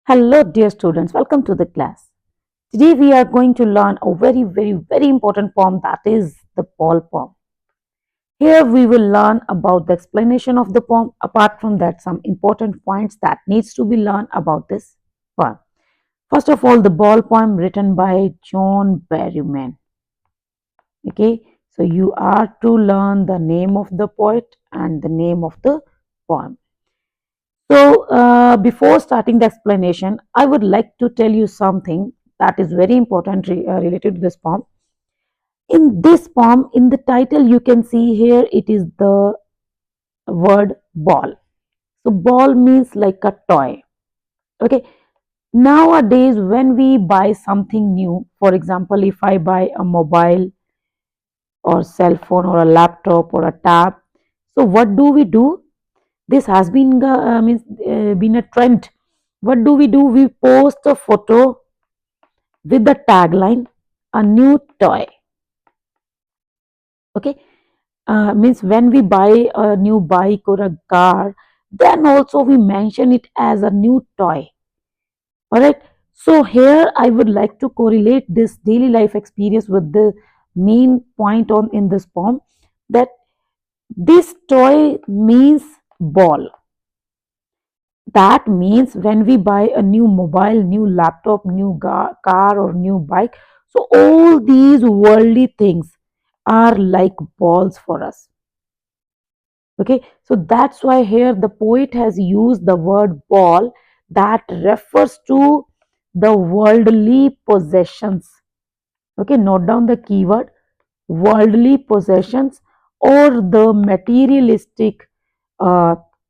Hello, dear students. Welcome to the class. Today we are going to learn a very important poem, that is the Ball poem. Here we will learn about the explanation of the poem. Apart from that, some important points that needs to be learned about this poem. First of all, the Ball poem written by John Berryman. Okay, so you are to learn the name of the poet and the name of the poem. So, before starting the explanation, I would like to tell you something that is very important related to this poem. In this poem, in the title, you can see here it is the word ball. So, ball means like a toy. Okay. Nowadays, when we buy something new, for example, if I buy a mobile or cell phone or a laptop or a tab, so what do we do? This has been a trend. What do? We post a photo with the tagline "a new toy." Okay, means when we buy a new bike or a car, then also we mention it as a new toy. All right. So here I would like to correlate this daily life experience with the main point on in this poem, that this toy means ball. That means when we buy a new mobile, new laptop, new car or new bike, so all these worldly things are like balls for us. Okay, so that's why here the poet has used the word ball that refers to the worldly possessions. Okay, note down the keyword worldly possessions or the materialistic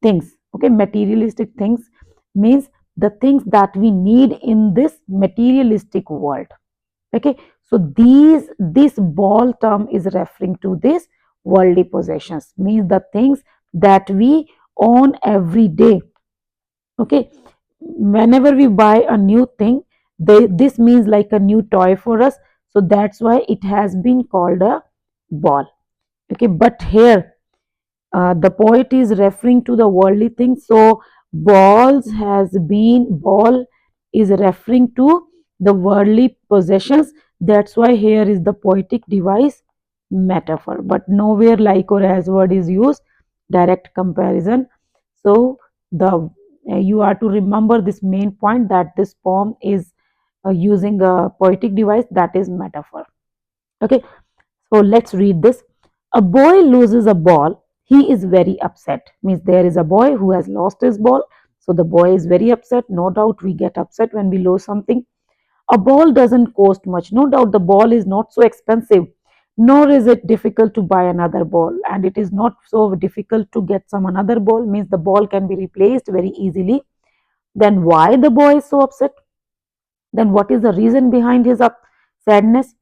things. Okay, materialistic things means the things that we need in this materialistic world. Okay, so this ball term is referring to this worldly possessions, means the things that we own every day. Okay, whenever we buy a new thing, this means like a new toy for us, so that's why it has been called a ball. Okay, but here the poet is referring to the worldly things, so ball is referring to the worldly possessions. That's why here is the poetic device metaphor, but nowhere like or as word is used, direct comparison. So the you are to remember this main point, that this poem is using a poetic device, that is metaphor. Okay, so let's read this. A boy loses a ball. He is very upset. Means there is a boy who has lost his ball. So the boy is very upset. No doubt we get upset when we lose something. A ball doesn't cost much. No doubt the ball is not so expensive. Nor is it difficult to buy another ball. And it is not so difficult to get some another ball. Means the ball can be replaced very easily. Then why the boy is so upset? Then what is the reason behind his sadness?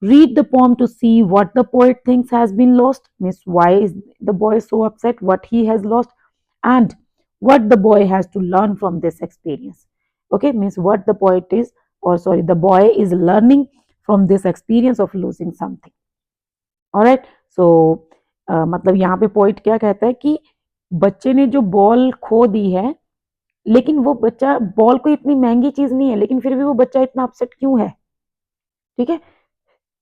Read the poem to see what the poet thinks has been lost, means why is the boy so upset, what he has lost, and what the boy has to learn from this experience. Okay, means what the poet is, or sorry, the boy is learning from this experience of losing something. Alright so मतलब यहाँ पे point क्या कहता है कि बच्चे ने जो बॉल खो दी है, लेकिन वो बच्चा, बॉल कोई इतनी महंगी चीज नहीं है, लेकिन फिर भी वो बच्चा इतना अपसेट क्यों है? ठीक है,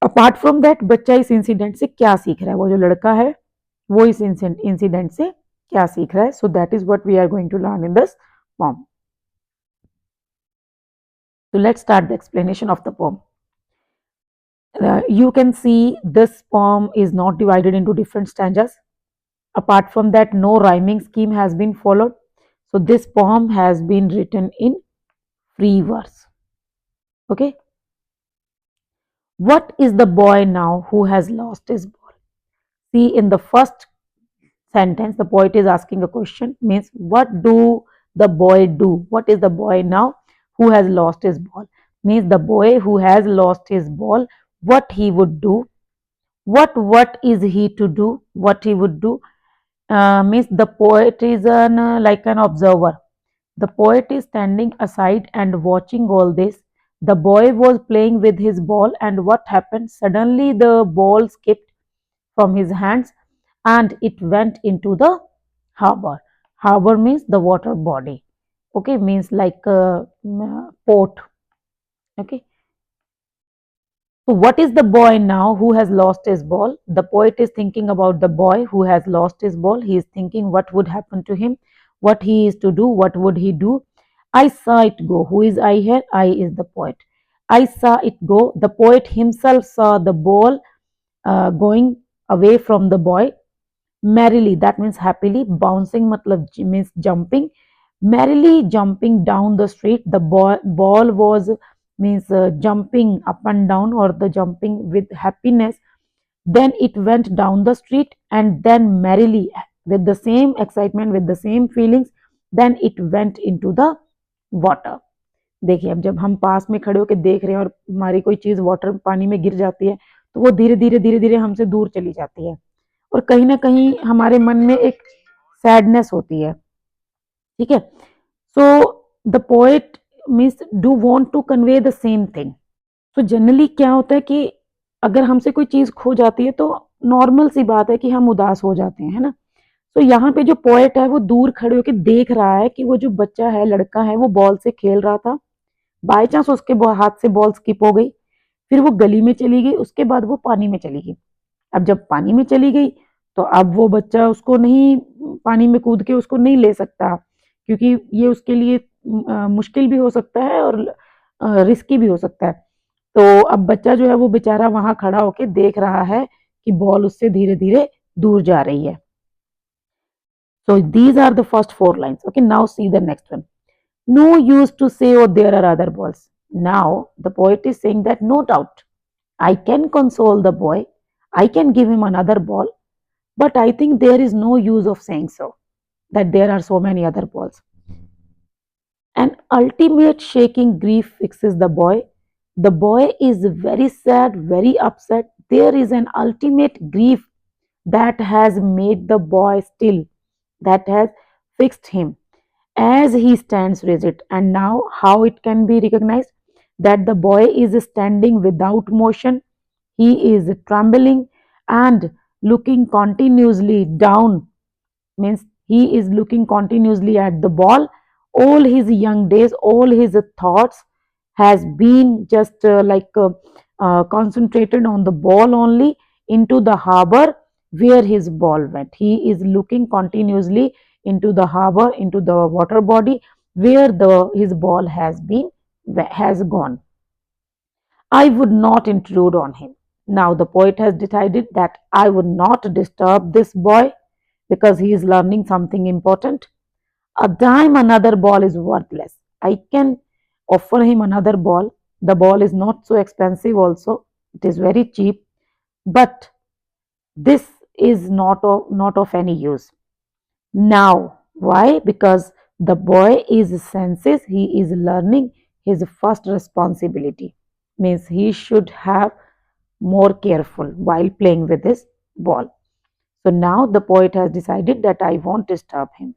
अपार्ट फ्रॉम दैट बच्चा इस इंसिडेंट से क्या सीख रहा है, वो जो लड़का है वो इस इंसिडेंट से क्या सीख रहा है. So that is what we are going to learn in this poem. So let's start the explanation of the poem. You can see this poem is not divided into different stanzas. Apart from that, no rhyming scheme has been followed. So this poem has been written in free verse. Okay. What is the boy now who has lost his ball? See, in the first sentence, the poet is asking a question, means what do the boy do? What is the boy now who has lost his ball? Means the boy who has lost his ball, what he would do? What is he to do? What he would do? Means the poet is like an observer. The poet is standing aside and watching all this. The boy was playing with his ball, and what happened? Suddenly, the ball skipped from his hands and it went into the harbor. Harbor means the water body. Okay, means like port. Okay. So what is the boy now who has lost his ball? The poet is thinking about the boy who has lost his ball. He is thinking what would happen to him, what he is to do, what would he do. I saw it go. Who is I here? I is the poet. I saw it go. The poet himself saw the ball going away from the boy. Merrily, that means happily. Bouncing matlab means jumping. Merrily jumping down the street. The ball was means jumping up and down, or the jumping with happiness. Then it went down the street, and then merrily, with the same excitement, with the same feelings, then it went into the water. देखिए, अब जब हम पास में खड़े होकर देख रहे हैं और हमारी कोई चीज वाटर पानी में गिर जाती है, तो वो धीरे धीरे हमसे दूर चली जाती है, और कहीं ना कहीं हमारे मन में एक सैडनेस होती है। ठीक है। So the poet means do want to convey the same thing. तो जनरली क्या होता है कि अगर हमसे कोई चीज खो जाती है तो नॉर्मल सी बात है कि हम उदास हो जाते हैं, है ना। तो यहाँ पे जो पोएट है वो दूर खड़े होकर देख रहा है कि वो जो बच्चा है, लड़का है, वो बॉल से खेल रहा था। बाय चांस उसके हाथ से बॉल स्किप हो गई, फिर वो गली में चली गई, उसके बाद वो पानी में चली गई। अब जब पानी में चली गई तो अब वो बच्चा उसको नहीं, पानी में कूद के उसको नहीं ले सकता, क्योंकि ये उसके लिए मुश्किल भी हो सकता है और रिस्की भी हो सकता है। तो अब बच्चा जो है वो बेचारा वहां खड़ा होके देख रहा है कि बॉल उससे धीरे धीरे दूर जा रही है। So these are the first four lines. Okay, now see the next one. No use to say, oh, there are other balls. Now the poet is saying that no doubt, I can console the boy, I can give him another ball, but I think there is no use of saying so, that there are so many other balls. An ultimate shaking grief fixes the boy. The boy is very sad, very upset. There is an ultimate grief that has made the boy still, that has fixed him as he stands rigid. And now, how it can be recognized? That the boy is standing without motion, he is trembling and looking continuously down, means he is looking continuously at the ball. All his young days, all his thoughts has been just concentrated on the ball only, into the harbor where his ball went. He is looking continuously into the harbor, into the water body where the his ball has gone. I would not intrude on him. Now the poet has decided that I would not disturb this boy because he is learning something important. A dime another ball is worthless. I can offer him another ball. The ball is not so expensive also. It is very cheap. But this is not of any use. Now, why? Because the boy is senses, he is learning his first responsibility. Means he should have more careful while playing with his ball. So now the poet has decided that I won't disturb him.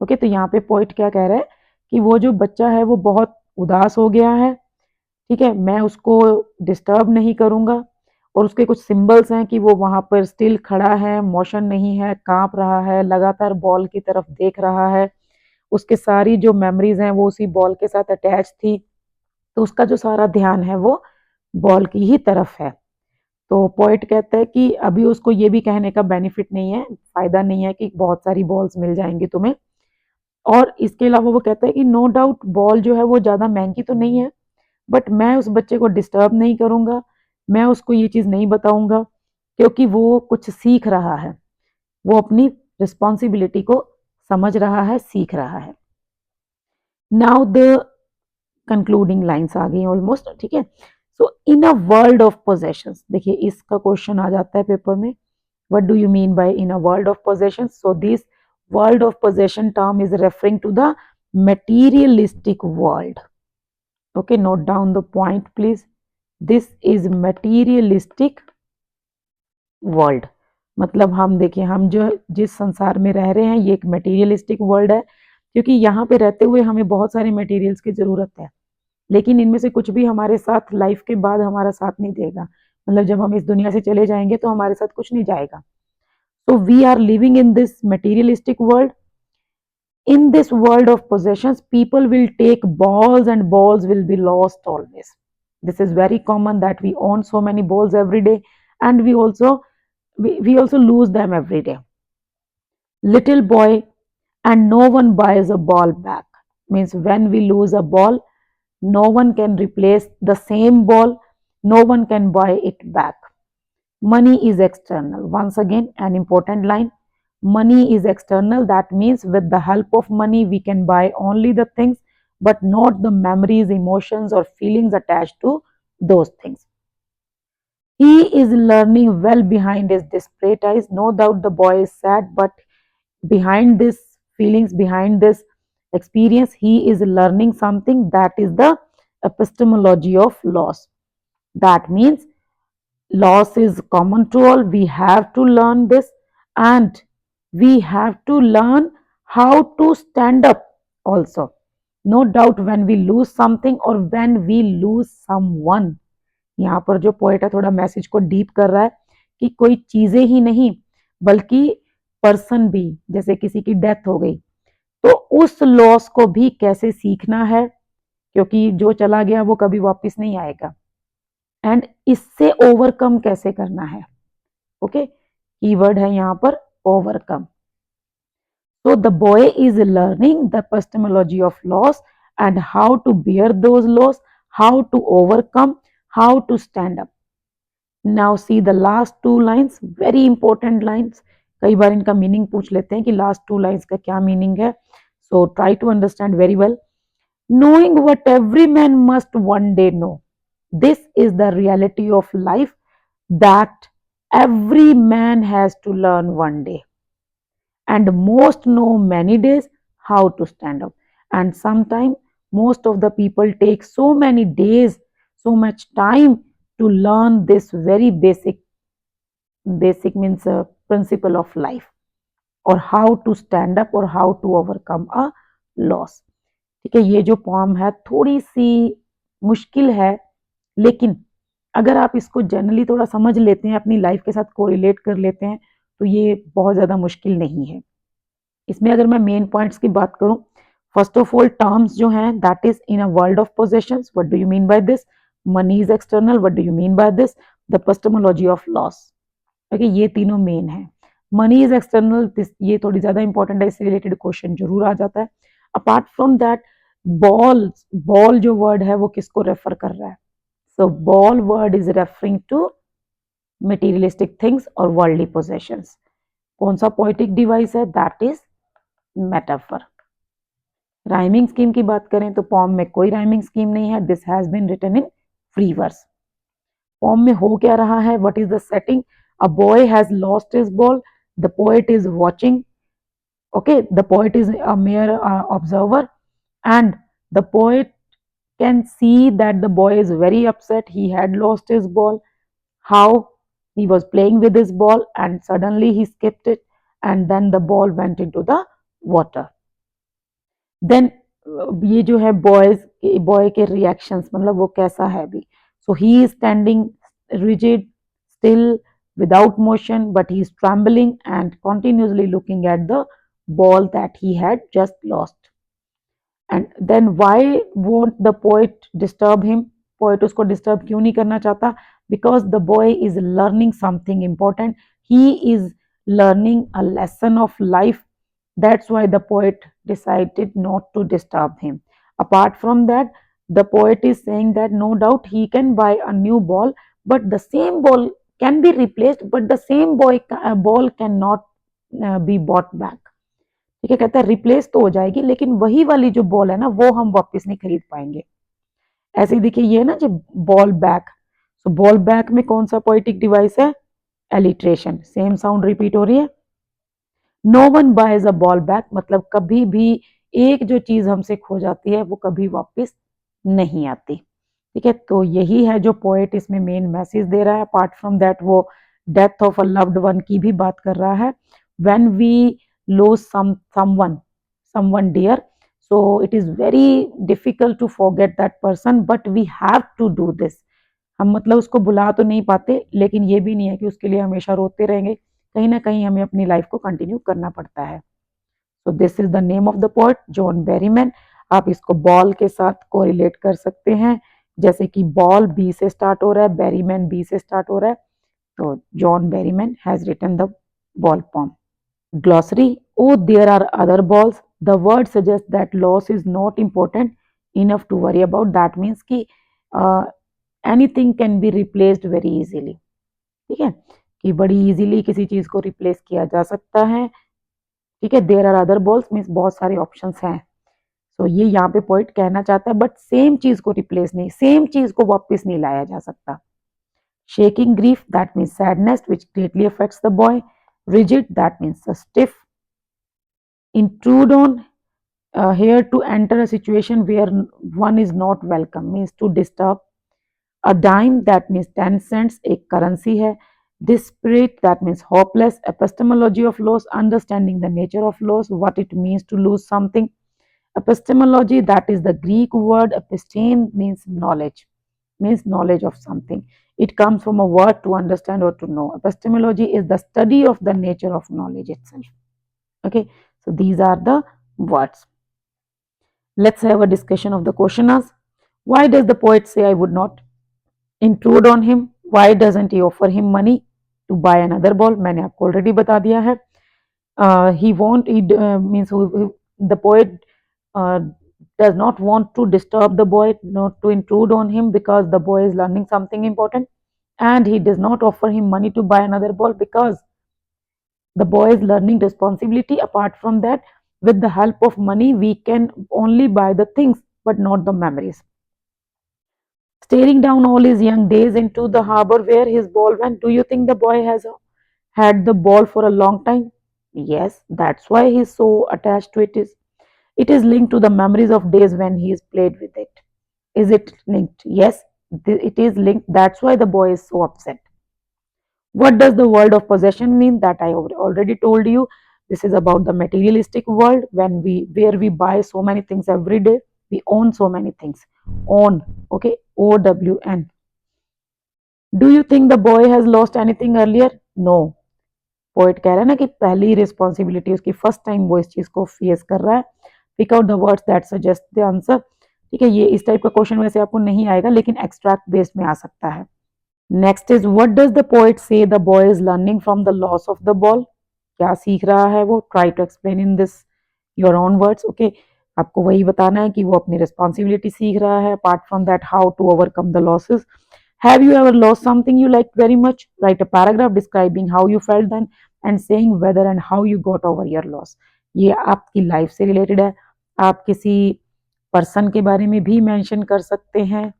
Okay, तो यहाँ पे poet क्या कह रहा है कि वो जो बच्चा है वो बहुत उदास हो गया है, ठीक है, मैं उसको डिस्टर्ब नहीं करूंगा। और उसके कुछ सिंबल्स हैं कि वो वहां पर स्टिल खड़ा है, मोशन नहीं है, कांप रहा है, लगातार बॉल की तरफ देख रहा है, उसके सारी जो मेमोरीज हैं वो उसी बॉल के साथ अटैच थी, तो उसका जो सारा ध्यान है वो बॉल की ही तरफ है। तो पोइट कहता है कि अभी उसको ये भी कहने का बेनिफिट नहीं है, फायदा नहीं है कि बहुत सारी बॉल्स मिल जाएंगी तुम्हें। और इसके अलावा वो कहता है कि नो डाउट बॉल जो है वो ज़्यादा महंगी तो नहीं है, बट मैं उस बच्चे को डिस्टर्ब नहीं करूँगा, मैं उसको ये चीज़ नहीं बताऊँगा, क्योंकि वो कुछ सीख रहा है, वो अपनी रिस्पॉन्सिबिलिटी को समझ रहा है, सीख रहा है। नाउ द कंक्लूडिंग लाइन्स आ गई ऑलमोस्ट, ठीक है। सो इन अ वर्ल्ड ऑफ पोजेशंस, देखिए इसका क्वेश्चन आ जाता है पेपर में, what do you mean by in a world of possessions? So this world of possession term is referring to the materialistic world. Okay, note down the point please. This is materialistic world. मतलब हम देखिए, हम जो जिस संसार में रह रहे हैं ये एक मटेरियलिस्टिक वर्ल्ड है, क्योंकि यहाँ पे रहते हुए हमें बहुत सारे मटेरियल्स की जरूरत है, लेकिन इनमें से कुछ भी हमारे साथ लाइफ के बाद हमारा साथ नहीं देगा। मतलब जब हम इस दुनिया से चले जाएंगे तो हमारे साथ कुछ नहीं जाएगा। So we are living in this materialistic world. In this world of possessions, people will take balls and balls will be lost always. This is very common that we own so many balls every day, and we also lose them every day. Little boy, and no one buys a ball back. Means when we lose a ball, no one can replace the same ball, no one can buy it back. Money is external. Once again, an important line. Money is external. That means with the help of money, we can buy only the things, but not the memories, emotions, or feelings attached to those things. He is learning well behind his display eyes. No doubt the boy is sad, but behind this feelings, behind this experience, he is learning something, that is the epistemology of loss. That means loss is common to all. We have to learn this, and we have to learn how to stand up also. No doubt when we lose something or when we lose someone, यहाँ पर जो poet है थोड़ा message को deep कर रहा है कि कोई चीजें ही नहीं बल्कि पर्सन भी, जैसे किसी की डेथ हो गई तो उस लॉस को भी कैसे सीखना है, क्योंकि जो चला गया वो कभी वापस नहीं आएगा, एंड इससे ओवरकम कैसे करना है. ओके, कीवर्ड है यहाँ पर overcome. So the boy is learning the epistemology of loss and how to bear those loss, how to overcome, how to stand up. Now see the last two lines, very important lines. कई बार इनका meaning पूछ लेते हैं कि last two lines का क्या meaning है. So try to understand very well. Knowing what every man must one day know. This is the reality of life that every man has to learn one day. And most know many days how to stand up. And sometimes most of the people take so many days, so much time to learn this very basic means principle of life, or how to stand up or how to overcome a loss. ठीक है, ये जो पॉम है थोड़ी सी मुश्किल है, लेकिन अगर आप इसको जनरली थोड़ा समझ लेते हैं, अपनी लाइफ के साथ कोरिलेट कर लेते हैं, तो ये बहुत ज़्यादा मुश्किल नहीं है. इसमें अगर मैं मेन पॉइंट्स की बात करूं, फर्स्ट ऑफ ऑल टर्म्स जो हैं, that is in a world of possessions, what do you mean by this. Money is external, what do you mean by this. The epistemology of loss. Okay, ये तीनों main है. Money is external, ये थोड़ी ज्यादा important है, इससे related question जरूर आ जाता है. अपार्ट फ्रॉम दैट, बॉल जो वर्ड है वो किसको रेफर कर रहा है. So ball word is referring to materialistic things और वर्ल्डली पोजेशंस. कौन सा पोएटिक डिवाइस है, that is metaphor. Rhyming scheme की बात करें तो पॉम में कोई राइमिंग स्कीम नहीं है. This has been written in free verse. Poem में हो क्या रहा है, what is the setting. A boy has lost his ball, the poet is watching. Okay, the poet is a mere observer and the poet can see that the boy is very upset. He had lost his ball, how he was playing with his ball and suddenly he skipped it and then the ball went into the water. Then ये जो है boy के reactions, मतलब वो कैसा है अभी. So he is standing rigid, still, without motion, but he is trembling and continuously looking at the ball that he had just lost. And then why won't the poet disturb him. Poet उसको disturb क्यों नहीं करना चाहता. Because the boy is learning something important. He is learning a lesson of life. That's why the poet decided not to disturb him. Apart from that, the poet is saying that no doubt he can buy a new ball, but the same ball can be replaced, but the same ball cannot be bought back. ठीक है, कहता है replace तो हो जाएगी लेकिन वही वाली जो बॉल है ना वो हम वापस नहीं खरीद पाएंगे. ऐसे ही देखिए ये ना जो ball back, so ball back में कौन सा पोएटिक डिवाइस है, एलिट्रेशन. सेम साउंड रिपीट हो रही है. No one buys a ball back, मतलब कभी भी एक जो चीज हमसे खो जाती है वो कभी वापस नहीं आती. ठीक है, तो यही है जो पोएट इसमें मेन मैसेज दे रहा है. अपार्ट फ्रॉम दैट वो death of a loved one की भी बात कर रहा है. When we lose someone dear, so it is very difficult to forget that person, but we have to do this. हम मतलब उसको बुला तो नहीं पाते, लेकिन ये भी नहीं है कि उसके लिए हमेशा रोते रहेंगे. कहीं ना कहीं हमें अपनी लाइफ को कंटिन्यू करना पड़ता है. So this is the name of the poet John Berryman. आप इसको बॉल के साथ कोरिलेट कर सकते हैं, जैसे कि बॉल बी से स्टार्ट हो रहा है, बेरीमैन बी से स्टार्ट हो रहा है, तो John Berryman has written the ball poem. Glossary. Oh, there are other balls. The word suggests that loss is not important enough to worry about. That means कि anything can be replaced very easily. ठीक है, कि बड़ी easily किसी चीज को replace किया जा सकता है। ठीक है, there are other balls means बहुत सारे ऑप्शंस हैं। तो ये यहाँ पे पॉइंट कहना चाहता है, बट सेम चीज को रिप्लेस नहीं, सेम चीज को वापस नहीं लाया जा सकता। Shaking grief, that means sadness which greatly affects the boy. Rigid, that means stiff. Intrude on, here to enter a situation where one is not welcome, means to disturb. A dime, that means 10 cents, एक currency है. Desperate, that means hopeless. Epistemology of loss, understanding the nature of loss, what it means to lose something. Epistemology, that is the Greek word episteme, means knowledge of something. It comes from a word to understand or to know. Epistemology is the study of the nature of knowledge itself. Okay, so these are the words. Let's have a discussion of the question as why does the poet say I would not intrude on him? Why doesn't he offer him money to buy another ball? मैंने आपको already बता दिया है. Means the poet uh, does not want to disturb the boy, not to intrude on him because the boy is learning something important, and he does not offer him money to buy another ball because the boy is learning responsibility. Apart from that, with the help of money we can only buy the things but not the memories. Staring down all his young days into the harbor where his ball went, do you think the boy has had the ball for a long time? Yes, that's why he's so attached to it. It is linked to the memories of days when he is played with it. Is it linked? Yes, it is linked. That's why the boy is so upset. What does the world of possession mean? That I already told you. This is about the materialistic world where we buy so many things every day. We own so many things. Own, okay, OWN. Do you think the boy has lost anything earlier? No. Poet कह रहा है ना कि पहली responsibility उसकी first time वो इस चीज को फेस कर रहा है. Pick out the words that suggest the answer. ठीक है, ये इस टाइप का क्वेश्चन वैसे आपको नहीं आएगा लेकिन एक्सट्रैक्ट बेस्ड में आ सकता है. Next is what does the poet say the boy is learning from the loss of the ball. क्या सीख रहा है वो? Try to explain in this your own words. Okay, आपको वही बताना है कि वो अपनी रिस्पॉन्सिबिलिटी सीख रहा है. Apart from that, how to overcome the losses. Have you ever lost something you liked very much? Write a paragraph describing how you felt then and saying whether and how you got over your loss. ये आपकी life से related है. आप किसी person के बारे में भी मेंशन कर सकते हैं,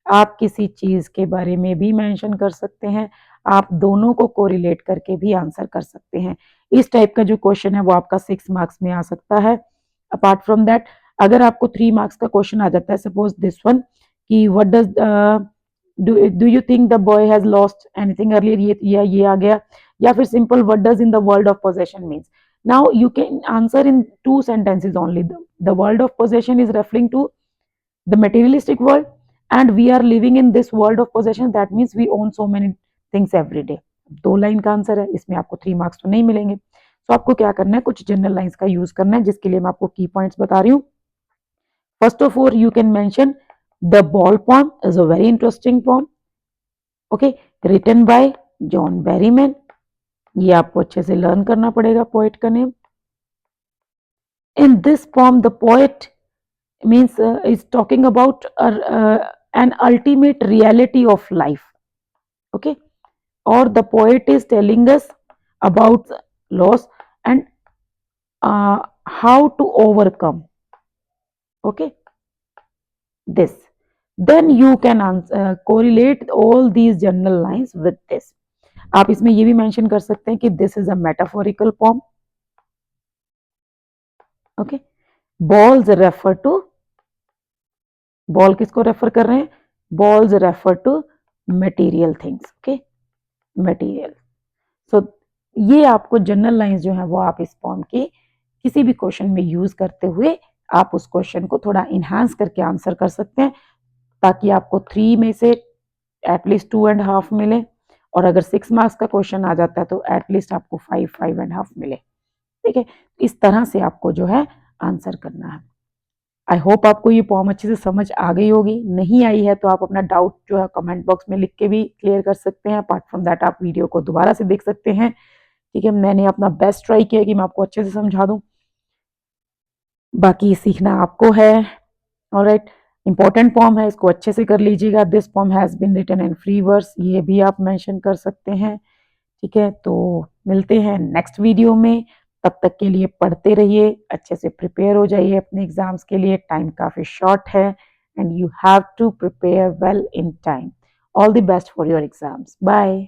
आप किसी चीज के बारे में भी मेंशन कर सकते हैं, आप दोनों को कोरिलेट करके भी आंसर कर सकते हैं. इस टाइप का जो क्वेश्चन है वो आपका 6 मार्क्स में आ सकता है. अपार्ट फ्रॉम दैट, अगर आपको 3 मार्क्स का क्वेश्चन आ जाता है, सपोज दिस वन, कि what does do you think the boy has lost anything earlier, ये आ गया. या फिर simple what does in the world of possession means. Now you can answer in 2 sentences only. The world of possession is referring to the materialistic world and we are living in this world of possession. That means we own so many things every day. 2 line का answer है, इसमें आपको 3 marks तो नहीं मिलेंगे. तो आपको क्या करना है, कुछ जनरल लाइंस का यूज करना है जिसके लिए मैं आपको की पॉइंट्स बता रही हूँ. First of all you can mention the ball poem is a very interesting poem. Okay, written by John Berryman. ये आपको अच्छे से लर्न करना पड़ेगा पोएट का name. In this poem the poet means is talking about an ultimate reality of life. Okay, or the poet is telling us about loss and how to overcome. Okay, this, then you can correlate all these general lines with this. आप इसमें ये भी mention कर सकते हैं कि this is a metaphorical poem. Okay, balls refer to, ball किसको refer कर रहे हैं? Balls refer to material things. Okay, material. So ये आपको जनरल लाइंस जो है वो आप इस फॉर्म के किसी भी क्वेश्चन में यूज करते हुए आप उस क्वेश्चन को थोड़ा इनहांस करके आंसर कर सकते हैं ताकि आपको 3 में से एटलीस्ट 2.5 मिले और अगर 6 मार्क्स का क्वेश्चन आ जाता है तो एटलीस्ट आपको 5.5 मिले. ठीक है, इस तरह से आपको जो है आंसर करना है। आई होप आपको ये पोएम अच्छे से समझ आ गई होगी। नहीं आई है तो आप अपना डाउट जो है कमेंट बॉक्स में लिख के भी क्लियर कर सकते हैं। अपार्ट फ्रॉम दैट आप वीडियो को दोबारा से देख सकते हैं। ठीक है, मैंने अपना बेस्ट ट्राई किया कि मैं आपको अच्छे से समझा दूं, बाकी सीखना आपको है। ऑलराइट, इंपॉर्टेंट फॉर्म है, इसको अच्छे से कर लीजिएगा। This form has been written in free verse, ये भी आप मेंशन कर सकते हैं। ठीक है, तो मिलते हैं नेक्स्ट वीडियो में। तब तक के लिए पढ़ते रहिए, अच्छे से प्रिपेयर हो जाइए अपने एग्जाम्स के लिए। टाइम काफ़ी शॉर्ट है and you have to prepare well in time. All the best for your exams. Bye.